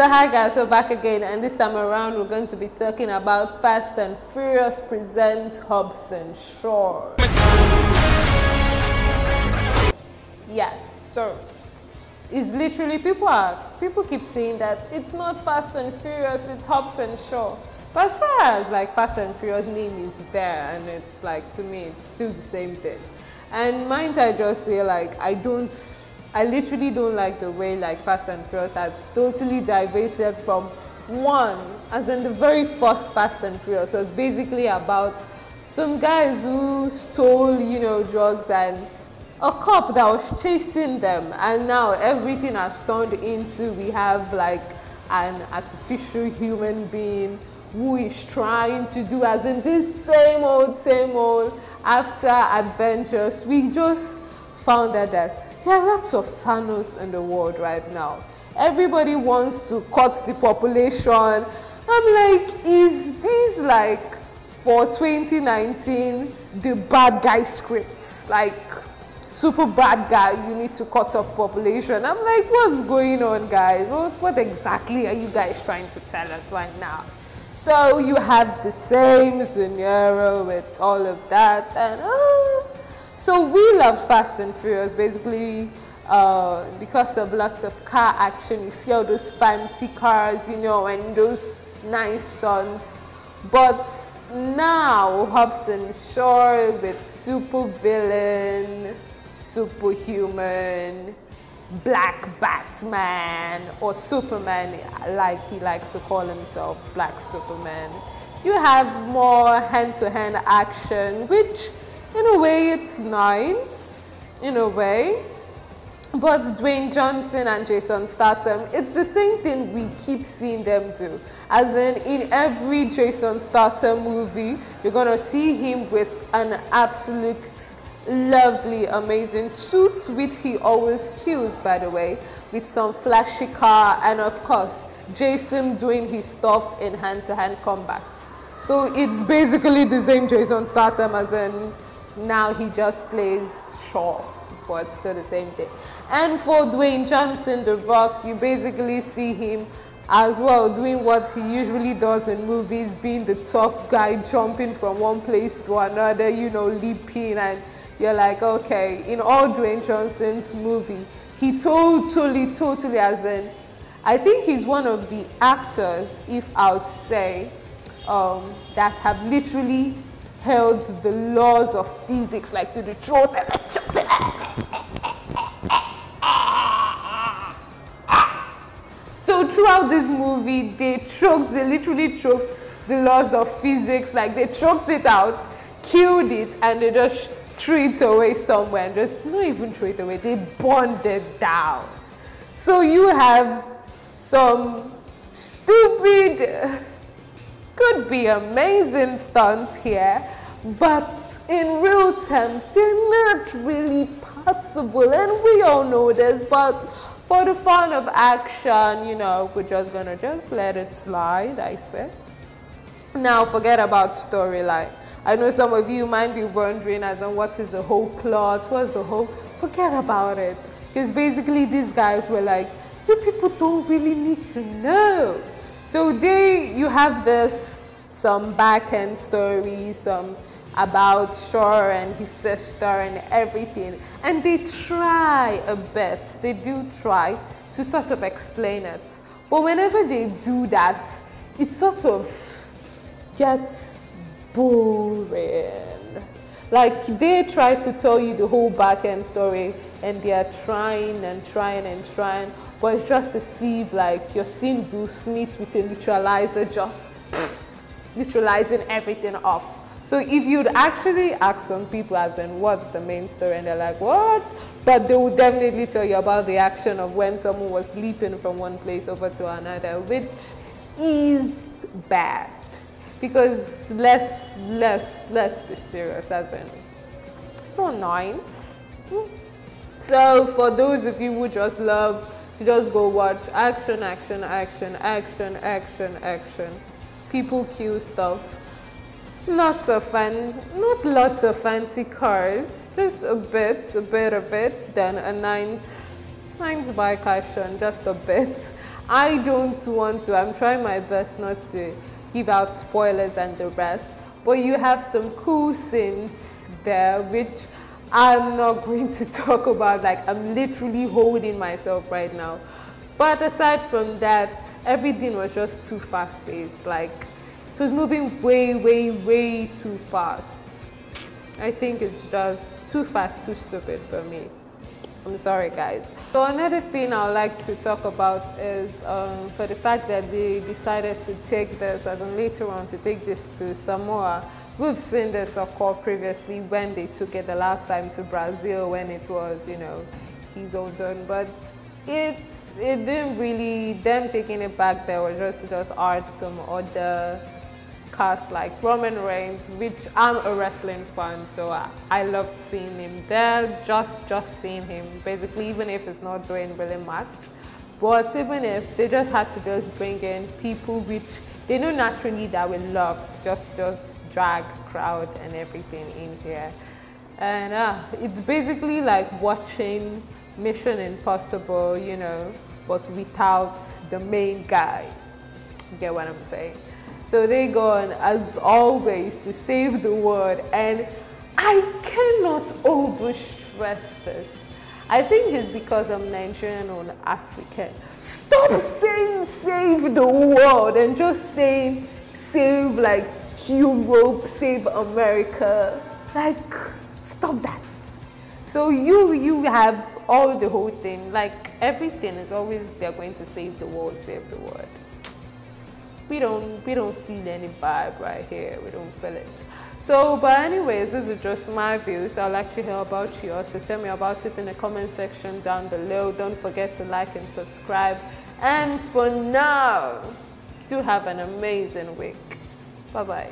So hi guys, we're back again, and this time around we're going to be talking about Fast and Furious presents Hobbs and Shaw. Yes, so it's literally people keep saying that it's not Fast and Furious, it's Hobbs and Shaw. But as far as like Fast and Furious name is there, and it's like, to me it's still the same thing. And mind I just say, like, I literally don't like the way like Fast and Furious has totally diverted from one, as in the very first Fast and Furious was basically about some guys who stole, drugs, and a cop that was chasing them, and now everything has turned into, we have like an artificial human being who is trying to do, as in this same old after adventures. We just found out that there are lots of Thanos in the world right now. Everybody wants to cut the population. I'm like, is this like for 2019 the bad guy scripts? Like, super bad guy, you need to cut off population. I'm like, what's going on, guys? What exactly are you guys trying to tell us right now? So you have the same scenario with all of that, and so we love Fast and Furious basically because of lots of car action. You see all those fancy cars, and those nice stunts. But now Hobbs and Shaw with super villain, superhuman, Black Batman, or Superman, like he likes to call himself, Black Superman. You have more hand-to-hand action, which in a way it's nice, in a way. But Dwayne Johnson and Jason Statham, it's the same thing we keep seeing them do. As in every Jason Statham movie, you're gonna see him with an absolute lovely, amazing suit, which he always kills, by the way, with some flashy car, and of course Jason doing his stuff in hand-to-hand combat. So it's basically the same Jason Statham, as in now he just plays Shaw, but still the same thing. And for Dwayne Johnson, The Rock, you basically see him as well doing what he usually does in movies, being the tough guy, jumping from one place to another, leaping, and you're like, okay. In all Dwayne Johnson's movie, he totally, as in, I think he's one of the actors, if I would say, that have literally held the laws of physics like to the throat, and like, so throughout this movie, they literally choked the laws of physics, like they choked it out, killed it, and they just threw it away somewhere, and just not even threw it away, they burned it down. So you have some stupid, could be amazing stunts here, but in real terms they're not really possible, and we all know this. But for the fun of action, we're just gonna let it slide, I say. Now forget about storyline. I know some of you might be wondering, as in, what is the whole plot, what's the whole, forget about it, because basically these guys were like, you people don't really need to know. So you have some back-end story, some about Shaw and his sister and everything, and they try a bit, they do try to sort of explain it, but whenever they do that, it sort of gets boring. Like, they try to tell you the whole back-end story, and they are trying, but it's just to see if, like, you're seeing Will Smith with a neutralizer just neutralizing everything off. So if you'd actually ask some people, as in, what's the main story, and they're like, what? But they will definitely tell you about the action of when someone was leaping from one place over to another, which is bad. Because let's be serious, as in, it's not nice. So for those of you who just love to just go watch action, people kill stuff, lots of fun, not lots of fancy cars, just a bit of it, then a nice bike action, just a bit. I don't want to. I'm trying my best not to give out spoilers and the rest. But you have some cool scenes there, which I'm not going to talk about. Like, I'm literally holding myself right now. But aside from that, everything was just too fast-paced. Like, it was moving way, way, way too fast. I think it's just too fast, too stupid for me. I'm sorry, guys. So another thing I would like to talk about is for the fact that they decided to take this, as in later on, to take this to Samoa. We've seen this occur previously when they took it the last time to Brazil, when it was, you know, his own turn. But it didn't really, them taking it back there was just art, some other cast like Roman Reigns, which I'm a wrestling fan, so I loved seeing him there, just seeing him, basically, even if it's not doing really much. But even if they just had to just bring in people which they know naturally that we loved, just drag crowd and everything in here. And it's basically like watching Mission Impossible, you know, but without the main guy. You get what I'm saying? So they go on, as always, to save the world, and I cannot overstress this. I think it's because I'm Nigerian or African. Stop saying save the world and just saying save like Europe, save America. Like, stop that. So you have all the whole thing, like everything is always they're going to save the world, save the world. We don't feel any vibe right here. We don't feel it. So, but anyways, this is just my views. I'd like to hear about yours. So tell me about it in the comment section down below. Don't forget to like and subscribe. And for now, do have an amazing week. Bye-bye.